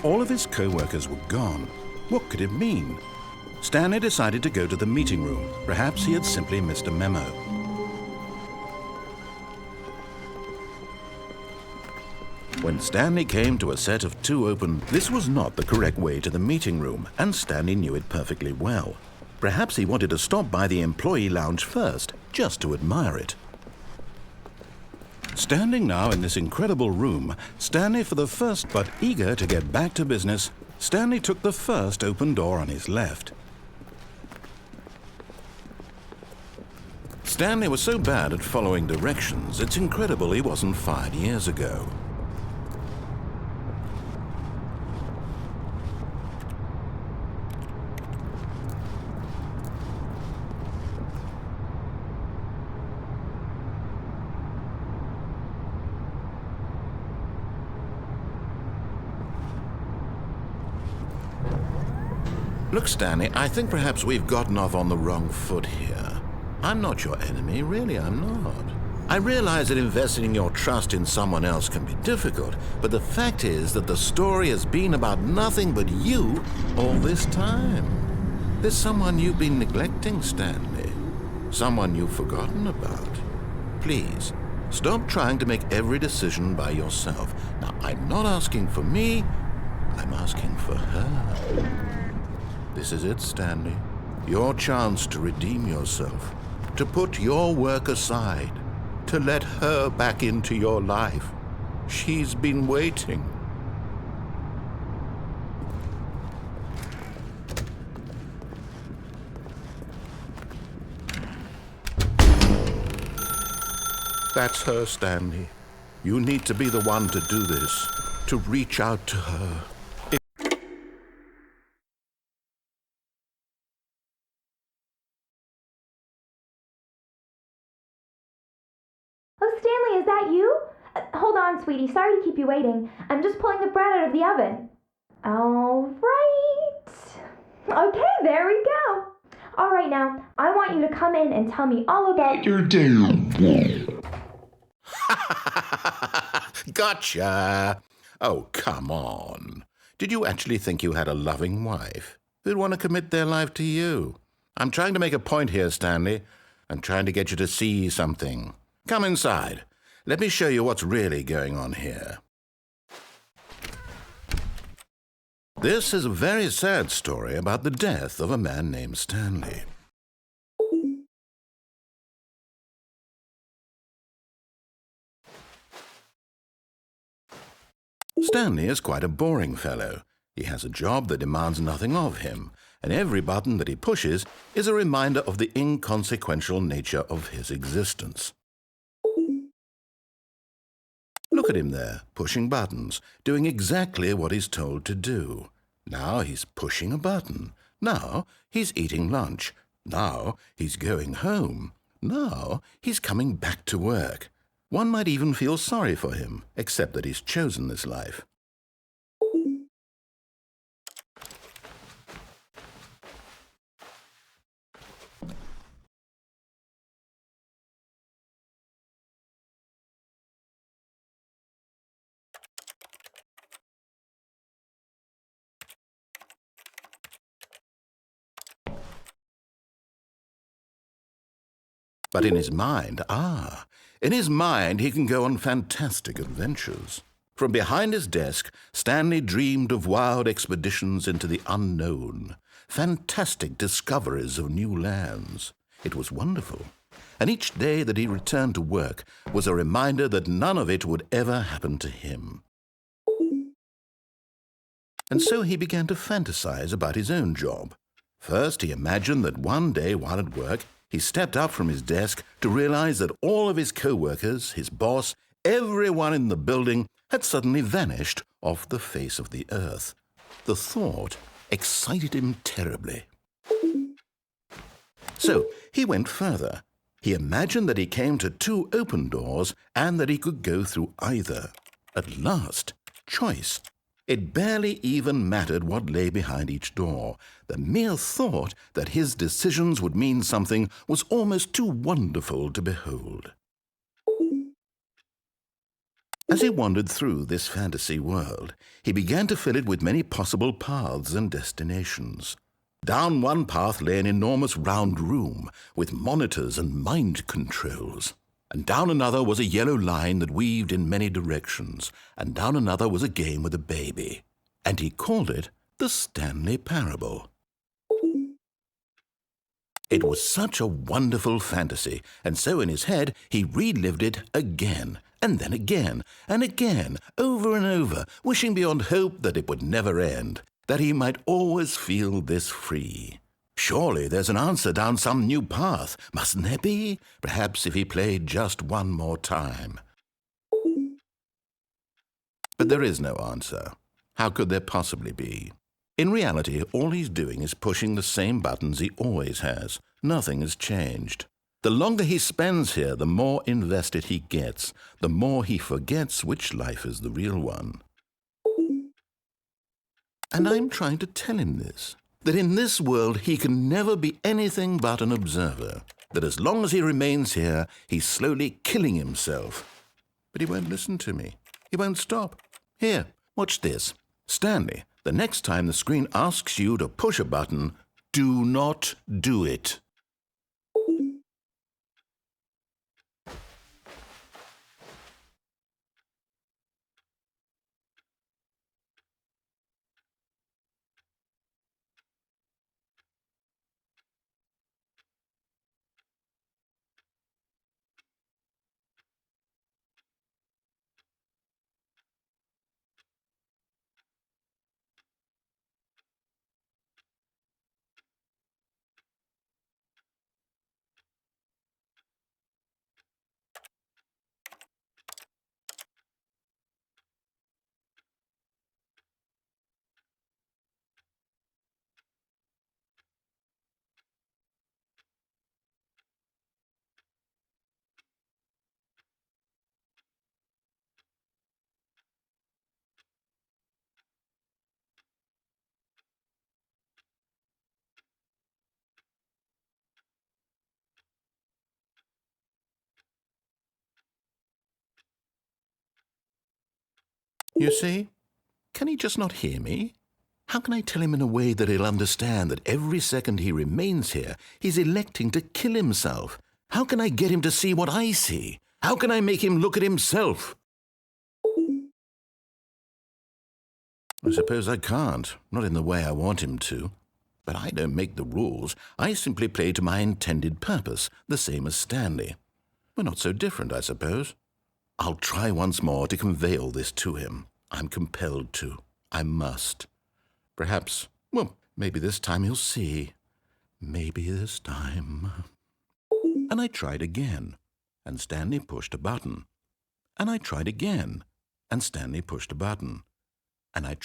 All of his co-workers were gone. What could it mean? Stanley decided to go to the meeting room. Perhaps he had simply missed a memo. When Stanley came to a set of two open, this was not the correct way to the meeting room, and Stanley knew it perfectly well. Perhaps he wanted to stop by the employee lounge first, just to admire it. Standing now in this incredible room, Stanley for the first, but eager to get back to business, Stanley took the first open door on his left. Stanley was so bad at following directions, it's incredible he wasn't fired years ago. Look, Stanley, I think perhaps we've gotten off on the wrong foot here. I'm not your enemy, really, I'm not. I realize that investing your trust in someone else can be difficult, but the fact is that the story has been about nothing but you all this time. There's someone you've been neglecting, Stanley. Someone you've forgotten about. Please, stop trying to make every decision by yourself. Now, I'm not asking for me, I'm asking for her. This is it, Stanley. Your chance to redeem yourself, to put your work aside, to let her back into your life. She's been waiting. That's her, Stanley. You need to be the one to do this, to reach out to her. Oh, Stanley, is that you? Hold on, sweetie. Sorry to keep you waiting. I'm just pulling the bread out of the oven. All right. Okay, there we go. All right, now, I want you to come in and tell me all about your damn. Gotcha! Oh, come on. Did you actually think you had a loving wife who'd want to commit their life to you? I'm trying to make a point here, Stanley. I'm trying to get you to see something. Come inside. Let me show you what's really going on here. This is a very sad story about the death of a man named Stanley. Stanley is quite a boring fellow. He has a job that demands nothing of him, and every button that he pushes is a reminder of the inconsequential nature of his existence. Look at him there, pushing buttons, doing exactly what he's told to do. Now he's pushing a button. Now he's eating lunch. Now he's going home. Now he's coming back to work. One might even feel sorry for him, except that he's chosen this life. But in his mind, he can go on fantastic adventures. From behind his desk, Stanley dreamed of wild expeditions into the unknown, fantastic discoveries of new lands. It was wonderful, and each day that he returned to work was a reminder that none of it would ever happen to him. And so he began to fantasize about his own job. First, he imagined that one day while at work, he stepped up from his desk to realize that all of his co-workers, his boss, everyone in the building had suddenly vanished off the face of the earth. The thought excited him terribly. So he went further. He imagined that he came to two open doors and that he could go through either. At last, choice. It barely even mattered what lay behind each door. The mere thought that his decisions would mean something was almost too wonderful to behold. As he wandered through this fantasy world, he began to fill it with many possible paths and destinations. Down one path lay an enormous round room with monitors and mind controls. And down another was a yellow line that weaved in many directions. And down another was a game with a baby. And he called it the Stanley Parable. It was such a wonderful fantasy, and so in his head he relived it again, and then again, and again, over and over, wishing beyond hope that it would never end, that he might always feel this free. Surely there's an answer down some new path, mustn't there be? Perhaps if he played just one more time. But there is no answer. How could there possibly be? In reality, all he's doing is pushing the same buttons he always has. Nothing has changed. The longer he spends here, the more invested he gets, the more he forgets which life is the real one. And I'm trying to tell him this, that in this world he can never be anything but an observer, that as long as he remains here, he's slowly killing himself. But he won't listen to me. He won't stop. Here, watch this. Stanley, the next time the screen asks you to push a button, do not do it. You see? Can he just not hear me? How can I tell him in a way that he'll understand that every second he remains here, he's electing to kill himself? How can I get him to see what I see? How can I make him look at himself? I suppose I can't, not in the way I want him to. But I don't make the rules. I simply play to my intended purpose, the same as Stanley. We're not so different, I suppose. I'll try once more to convey all this to him. I'm compelled to. I must. Perhaps, well, maybe this time he'll see. Maybe this time. And I tried again, and Stanley pushed a button. And I tried again, and Stanley pushed a button. And I